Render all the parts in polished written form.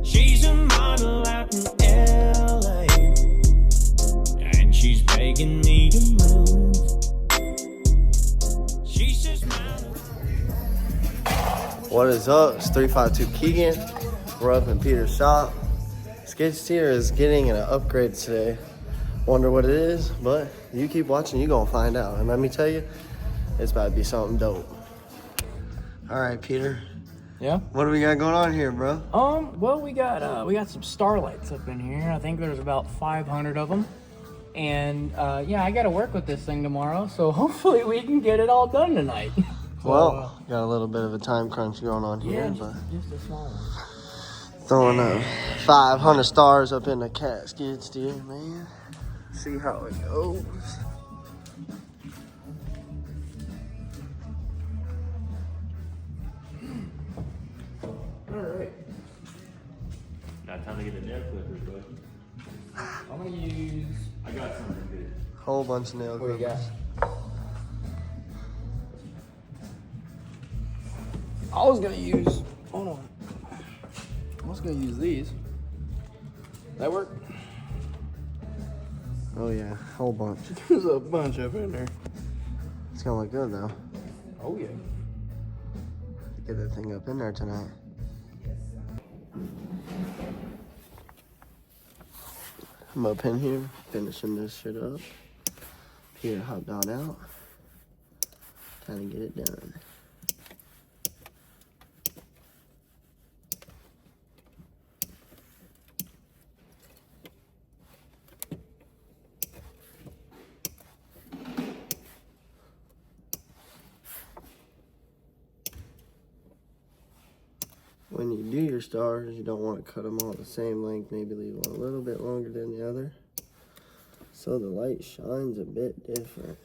She's a model out in LA, and she's begging me to move. She says, What is up? It's 352 Keegan. We're up in Peders' shop. Skid steer is getting an upgrade today. Wonder what it is, but you keep watching, you're gonna find out. And let me tell you, it's about to be something dope. All right, Peter. Yeah. What do we got going on here, bro? Well, we got some Starlights up in here. I think there's about 500 of them. And yeah, I got to work with this thing tomorrow, so hopefully we can get it all done tonight. Well, got a little bit of a time crunch going on here, yeah, but just a small one. throwing 500 stars up in the cat skid steer, man. See how it goes. Alright. Now time to get the nail clippers, bud. I'm going to use... I got something good. Whole bunch of nail What do you clippers. got? I was going to use... Hold on. I was going to use these. That work? Oh yeah, whole bunch. There's a bunch up in there. It's gonna look good though. Oh yeah. Get that thing up in there tonight. I'm up in here, finishing this shit up. Peter hopped on out. Time to get it done. When you do your stars, you don't want to cut them all the same length. Maybe leave one a little bit longer than the other, so the light shines a bit different.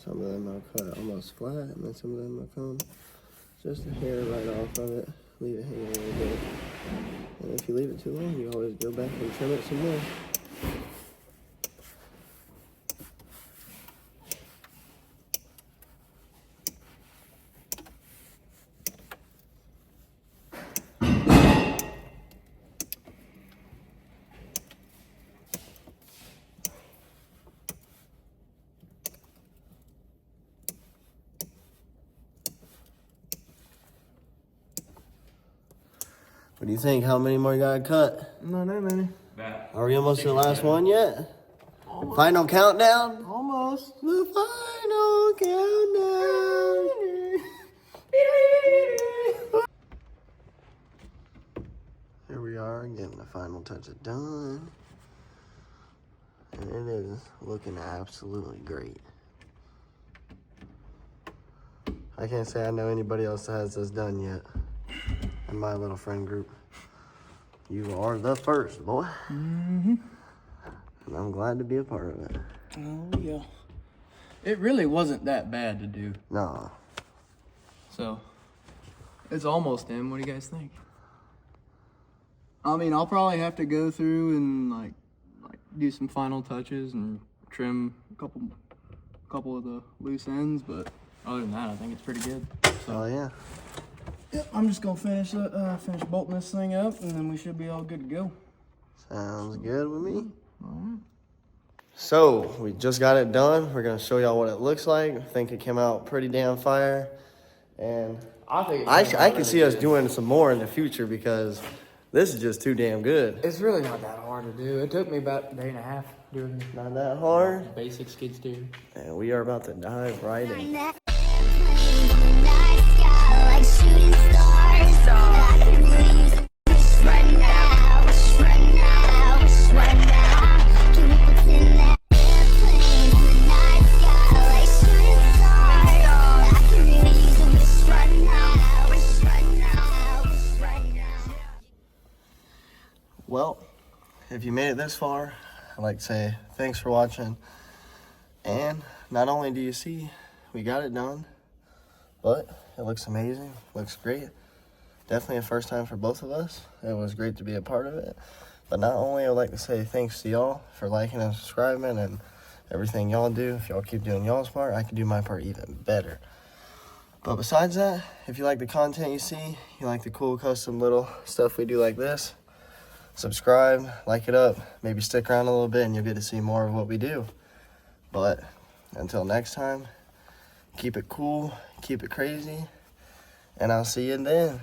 Some of them I'll cut almost flat, and then some of them I'll come just a hair right off of it, leave it hanging a little bit. And if you leave it too long, you always go back and trim it some more. What do you think? How many more you gotta cut? Not that many. Are we almost to the last one yet? Final countdown? Almost. The final countdown. Here we are, getting the final touches done. And it is looking absolutely great. I can't say I know anybody else that has this done yet in my little friend group. You are the first, boy. Mm-hmm. And I'm glad to be a part of it. Oh yeah. It really wasn't that bad to do. No. So, it's almost in. What do you guys think? I mean, I'll probably have to go through and like do some final touches and trim a couple of the loose ends, but other than that, I think it's pretty good. So, Oh yeah. yep, I'm just gonna finish bolting this thing up, and then we should be all good to go. Sounds good with me. All right. So, we just got it done. We're gonna show y'all what it looks like. I think it came out pretty damn fire. And I can see us doing some more in the future because this is just too damn good. It's really not that hard to do. It took me about a day and a half doing Not that hard. basic skid steer. And we are about to dive right in. Well, if you made it this far, I'd like to say thanks for watching. And not only do you see we got it done. But it looks amazing, looks great. Definitely a first time for both of us. It was great to be a part of it. But not only, I'd like to say thanks to y'all for liking and subscribing and everything y'all do. If y'all keep doing y'all's part, I can do my part even better. But besides that, if you like the content you see, you like the cool custom little stuff we do like this, subscribe, like it up, maybe stick around a little bit and you'll get to see more of what we do. But until next time, keep it cool, keep it crazy, and I'll see you then.